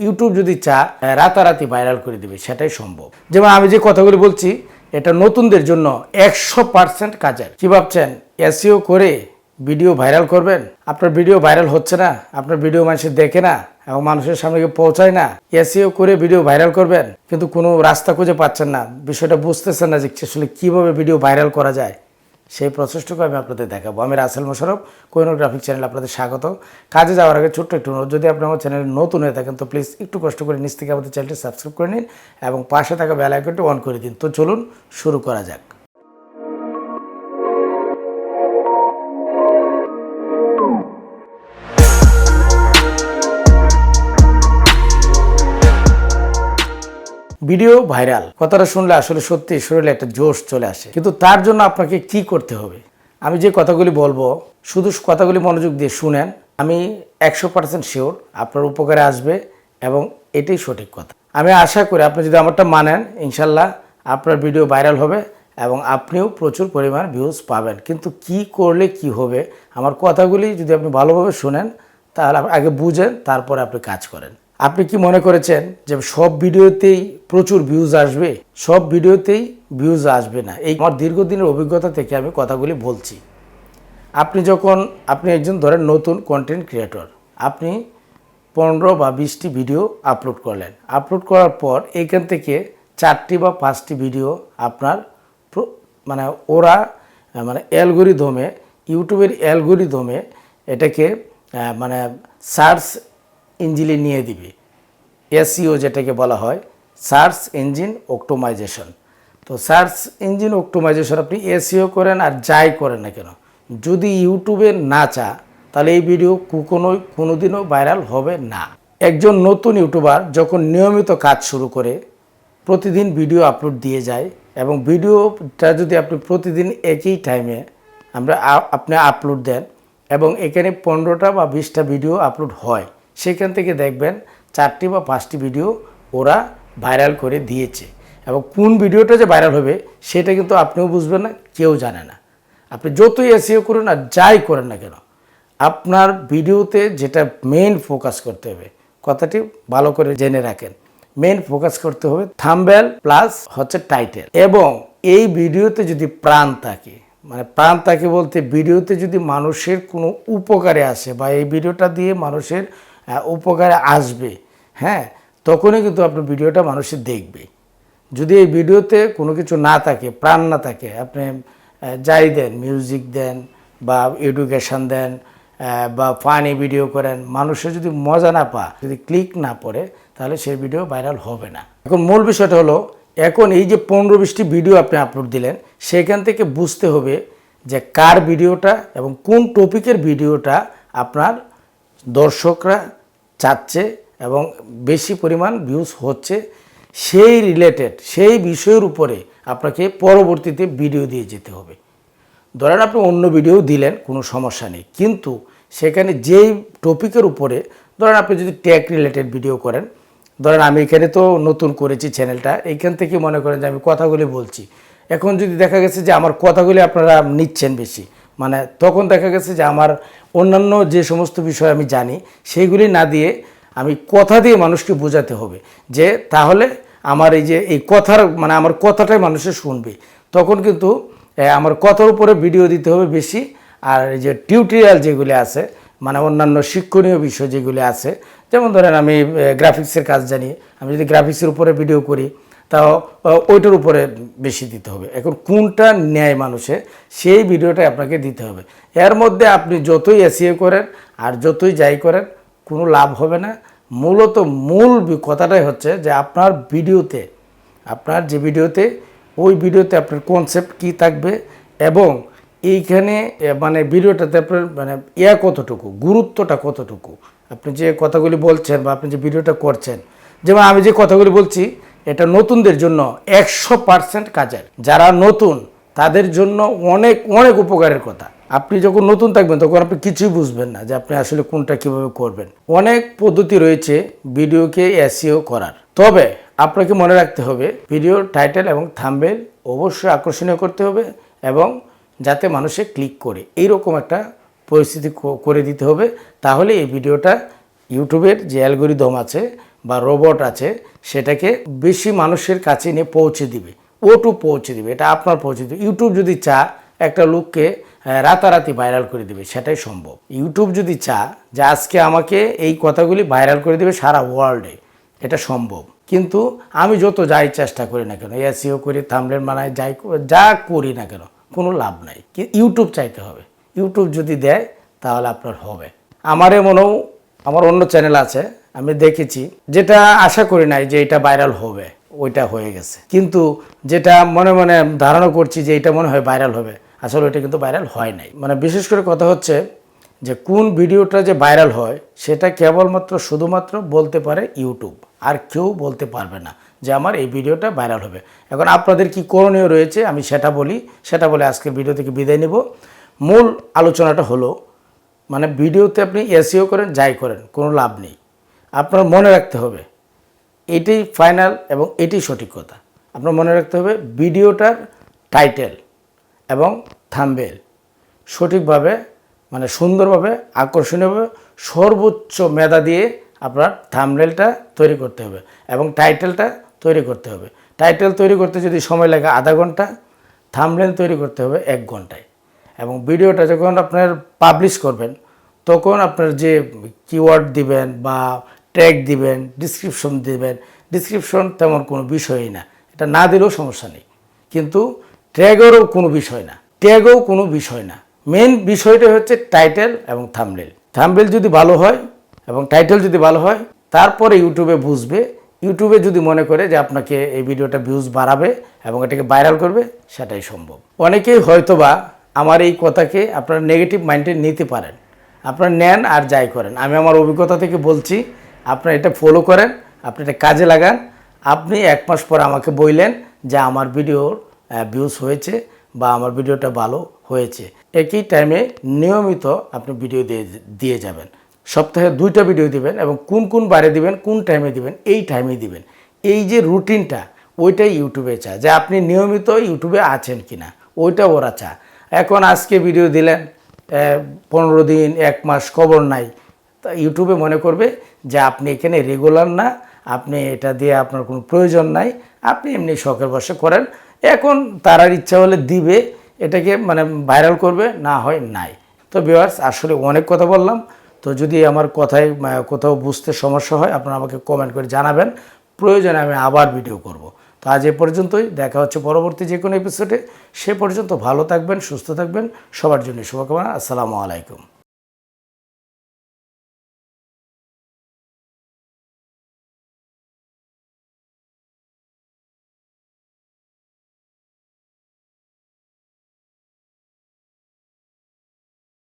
YouTube যদি রাতারাতি viral করে দিবে, সেটাই সম্ভব। যেমন আমি যে কথাগুলি বলছি, এটা নতুনদের জন্য 100% কাজের। কি ভাবছেন এসইও করে ভিডিও ভাইরাল করবেন? আপনার ভিডিও ভাইরাল হচ্ছে না, আপনার ভিডিও মানুষের দেখে না এবং মানুষের সামনে পৌঁছায় না, এসইও করে ভিডিও ভাইরাল করবেন, কিন্তু কোনো রাস্তা খুঁজে পাচ্ছেন না, বিষয়টা বুঝতেছেন না যে আসলে কীভাবে ভিডিও ভাইরাল করা যায়। সেই প্রসেসটুকু আমি আপনাদের দেখাবো। আমি রাসেল মোশাররফ, কোহিনূর গ্রাফিক চ্যানেল আপনাদের স্বাগত। কাজে যাওয়ার আগে ছোট্ট একটু অনুরোধ, যদি আপনি আমার চ্যানেলে নতুন হয়ে থাকেন তো প্লিজ একটু কষ্ট করে নিচ থেকে আমাদের চ্যানেলটি সাবস্ক্রাইব করে নিন এবং পাশে থাকা বেল আইকনটি অন করে দিন। তো চলুন শুরু করা যাক। ভিডিও ভাইরাল কথাটা শুনলে আসলে সত্যি শরীরে একটা জোশ চলে আসে, কিন্তু তার জন্য আপনাকে কি করতে হবে? আমি যে কথাগুলি বলবো শুধু কথাগুলি মনোযোগ দিয়ে শুনেন। আমি 100% শিওর আপনার উপকারে আসবে এবং এটাই সঠিক কথা। আমি আশা করি আপনি যদি আমারটা মানেন, ইনশাল্লাহ আপনার ভিডিও ভাইরাল হবে এবং আপনিও প্রচুর পরিমাণ ভিউজ পাবেন। কিন্তু কি করলে কি হবে, আমার কথাগুলি যদি আপনি ভালোভাবে শুনেন তাহলে আগে বুঝেন, তারপরে আপনি কাজ করেন। আপনি কি মনে করেছেন যে সব ভিডিওতেই প্রচুর ভিউজ আসবে? সব ভিডিওতেই ভিউজ আসবে না। এই আমার দীর্ঘদিনের অভিজ্ঞতা থেকে আমি কথাগুলি বলছি। আপনি একজন ধরেন নতুন কন্টেন্ট ক্রিয়েটর, আপনি 15 বা 20টি ভিডিও আপলোড করলেন। আপলোড করার পর এইখান থেকে 4টি বা 5টি ভিডিও আপনার ওরা অ্যালগরিদমে, ইউটিউবের অ্যালগরিদমে এটাকে সার্চ ইঞ্জিনে নিয়ে দিবে। এসইও যেটাকে বলা হয় সার্চ ইঞ্জিন অপটিমাইজেশন। তো সার্চ ইঞ্জিন অপটিমাইজেশন আপনি এসইও করেন আর যাই করেন না কেন, যদি ইউটিউবে না তাহলে এই ভিডিও কোনোদিনও ভাইরাল হবে না। একজন নতুন ইউটিউবার যখন নিয়মিত কাজ শুরু করে, প্রতিদিন ভিডিও আপলোড দিয়ে যায় এবং ভিডিওটা যদি আপনি প্রতিদিন একই টাইমে আপনি আপলোড দেন এবং এখানে 15টা বা 20টা ভিডিও আপলোড হয়, সেখান থেকে দেখবেন 4টি বা 5টি ভিডিও ওরা ভাইরাল করে দিয়েছে। এবং কোন ভিডিওটা যে ভাইরাল হবে সেটা কিন্তু আপনিও বুঝবেন না, কেউ জানে না। আপনি যতই এসইও করুন আর যাই করেন না কেন, আপনার ভিডিওতে যেটা মেইন ফোকাস করতে হবে, কথাটি ভালো করে জেনে রাখেন, মেইন ফোকাস করতে হবে থাম্বনেল প্লাস টাইটেল। এবং এই ভিডিওতে যদি প্রাণ থাকে, প্রাণ থাকে বলতে ভিডিওতে যদি মানুষের কোনো উপকারে আসে বা এই ভিডিওটা দিয়ে মানুষের উপকারে আসবে, হ্যাঁ, তখনই কিন্তু আপনার ভিডিওটা মানুষের দেখবে। যদি এই ভিডিওতে কোনো কিছু না থাকে, প্রাণ না থাকে, আপনি যাই দেন, মিউজিক দেন বা এডুকেশন দেন বা ফানি ভিডিও করেন, মানুষের যদি মজা না যদি ক্লিক না পড়ে, তাহলে সেই ভিডিও ভাইরাল হবে না। এখন মূল বিষয়টা হলো, এখন এই যে 15-20টি ভিডিও আপনি আপলোড দিলেন, সেখান থেকে বুঝতে হবে যে কার ভিডিওটা এবং কোন টপিকের ভিডিওটা আপনার দর্শকরা চাচ্ছে এবং বেশি পরিমাণ ভিউজ হচ্ছে, সেই রিলেটেড সেই বিষয়ের উপরে আপনাকে পরবর্তীতে ভিডিও দিয়ে যেতে হবে। ধরেন আপনি অন্য ভিডিও দিলেন, কোনো সমস্যা নেই, কিন্তু সেখানে যেই টপিকের উপরে, ধরেন আপনি যদি টেক রিলেটেড ভিডিও করেন, ধরেন আমি এখানে তো নতুন করেছি চ্যানেলটা, এইখান থেকে মনে করেন যে আমি কথাগুলি বলছি। এখন যদি দেখা গেছে যে আমার কথাগুলি আপনারা নিচ্ছেন বেশি, তখন দেখা গেছে যে আমার অন্যান্য যে সমস্ত বিষয় আমি জানি সেইগুলি না দিয়ে আমি কথা দিয়ে মানুষকে বোঝাতে হবে যে তাহলে আমার এই কথার আমার কথাটাই মানুষে শুনবে। তখন কিন্তু আমার কথার উপরে ভিডিও দিতে হবে বেশি। আর এই যে টিউটোরিয়াল যেগুলি আছে, অন্যান্য শিক্ষণীয় বিষয় যেগুলি আছে, যেমন ধরেন আমি গ্রাফিক্সের কাজ জানি, আমি যদি গ্রাফিক্সের উপরে ভিডিও করি তাও ওইটার উপরে বেশি দিতে হবে। এখন কোনটা নেয় মানুষে, সেই ভিডিওটাই আপনাকে দিতে হবে। এর মধ্যে আপনি যতই এসইও করেন আর যতই যাই করেন, কোনো লাভ হবে না। মূলত মূল কথাটাই হচ্ছে যে আপনার যে ভিডিওতে ওই ভিডিওতে আপনার কনসেপ্ট কী থাকবে এবং এইখানে ভিডিওটাতে আপনার কতটুকু, গুরুত্বটা কতটুকু, আপনি যে কথাগুলি বলছেন বা আপনি যে ভিডিওটা করছেন। যেমন আমি যে কথাগুলি বলছি, এটা নতুনদের জন্য 100% কাজের। যারা নতুন তাদের জন্য অনেক অনেক উপকারের কথা। আপনি যখন নতুন থাকবেন তখন আপনি কিছুই বুঝবেন না যে আপনি আসলে কোনটা কীভাবে করবেন। অনেক পদ্ধতি রয়েছে ভিডিওকে এসইও করার, তবে আপনাকে মনে রাখতে হবে ভিডিওর টাইটেল এবং থাম্বনেল অবশ্যই আকর্ষণীয় করতে হবে এবং যাতে মানুষে ক্লিক করে, এইরকম একটা পরিস্থিতি করে দিতে হবে। তাহলে এই ভিডিওটা ইউটিউবের যে অ্যালগরিদম আছে বা রোবট আছে সেটাকে বেশি মানুষের কাছে নিয়ে পৌঁছে দিবে, ওটু পৌঁছে দিবে, এটা আপনার পৌঁছে দিবে। ইউটিউব যদি একটা লোককে রাতারাতি ভাইরাল করে দিবে, সেটাই সম্ভব। ইউটিউব যদি যে আজকে আমাকে এই কথাগুলি ভাইরাল করে দিবে সারা ওয়ার্ল্ডে, এটা সম্ভব। কিন্তু আমি যাই চেষ্টা করি না কেন, এসইও করি, থাম্বনেল বানাই, যা করি না কেন, কোনো লাভ নাই। ইউটিউব চাইতে হবে। ইউটিউব যদি দেয় তাহলে আপনার হবে। আমার অন্য চ্যানেল আছে, আমি দেখেছি, যেটা আশা করি নাই যে এটা ভাইরাল হবে, ওইটা হয়ে গেছে। কিন্তু যেটা মনে মনে ধারণা করছি যে এটা মনে হয় ভাইরাল হবে, আসলে ওইটা কিন্তু ভাইরাল হয় নাই। বিশেষ করে কথা হচ্ছে যে কোন ভিডিওটা যে ভাইরাল হয় সেটা কেবলমাত্র শুধুমাত্র বলতে পারে ইউটিউব, আর কেউ বলতে পারবে না যে আমার এই ভিডিওটা ভাইরাল হবে। এখন আপনাদের কি করণীয় রয়েছে আমি সেটা বলে আজকের ভিডিও থেকে বিদায় নেব। মূল আলোচনাটা হলো, ভিডিওতে আপনি এসইও করেন, যাই করেন, কোনো লাভ নেই। আপনার মনে রাখতে হবে, এটাই ফাইনাল এবং এটাই সঠিক কথা। আপনার মনে রাখতে হবে ভিডিওটার টাইটেল এবং থাম্বনেল সঠিকভাবে, সুন্দরভাবে, আকর্ষণীয়ভাবে, সর্বোচ্চ মেধা দিয়ে আপনার থাম্বনেলটা তৈরি করতে হবে এবং টাইটেলটা তৈরি করতে হবে। টাইটেল তৈরি করতে যদি সময় লাগে আধা ঘন্টা, থাম্বনেল তৈরি করতে হবে 1 ঘন্টায়। এবং ভিডিওটা যখন আপনার পাবলিশ করবেন তখন আপনার যে কিওয়ার্ড দিবেন বা ট্যাগ দিবেন, ডিসক্রিপশন তেমন কোনো বিষয়ই না, এটা না দিলেও সমস্যা নেই। কিন্তু ট্যাগেরও কোনো বিষয় না, মেন বিষয়টা হচ্ছে টাইটেল এবং থাম্বনেল যদি ভালো হয় এবং টাইটেল যদি ভালো হয়, তারপরে ইউটিউবে বুঝবে। ইউটিউবে যদি মনে করে যে আপনাকে এই ভিডিওটা ভিউজ বাড়াবে এবং এটাকে ভাইরাল করবে, সেটাই সম্ভব। অনেকেই হয়তোবা আমার এই কথাকে আপনারা নেগেটিভ মাইন্ডে নিতে পারেন, আপনারা নেন আর যাই করেন। আমি আমার অভিজ্ঞতা থেকে বলছি, আপনারা এটা ফলো করেন, আপনি এটা কাজে লাগান। আপনি 1 মাস পর আমাকে বললেন যে আমার ভিডিওর ভিউজ হয়েছে বা আমার ভিডিওটা ভালো হয়েছে। একই টাইমে নিয়মিত আপনি ভিডিও দিয়ে যাবেন। সপ্তাহে 2টা ভিডিও দিবেন এবং কোন বারে দিবেন, কোন টাইমে দিবেন, এই টাইমেই দিবেন। এই যে রুটিনটা, ওইটাই ইউটিউবে চায় যে আপনি নিয়মিত ইউটিউবে আছেন কিনা, ওইটা ওরা চায়। এখন আজকে ভিডিও দিলেন, 15 দিন, 1 মাস খবর নাই, তা ইউটিউবে মনে করবে যে আপনি এখানে রেগুলার না, আপনি এটা দিয়ে আপনার কোনো প্রয়োজন নাই, আপনি এমনি শখের বশে করেন। এখন তারার ইচ্ছা হলে দিবে, এটাকে ভাইরাল করবে, না হয় নাই। তো ভিউয়ার্স, আসলে অনেক কথা বললাম। তো যদি আমার কথায় কোথাও বুঝতে সমস্যা হয়, আপনারা আমাকে কমেন্ট করে জানাবেন, প্রয়োজনে আমি আবার ভিডিও করব। তো আজ এ পর্যন্তই, দেখা হচ্ছে পরবর্তী যে কোনো এপিসোডে। সে পর্যন্ত ভালো থাকবেন, সুস্থ থাকবেন, সবার জন্য শুভকামনা। আসসালামু আলাইকুম।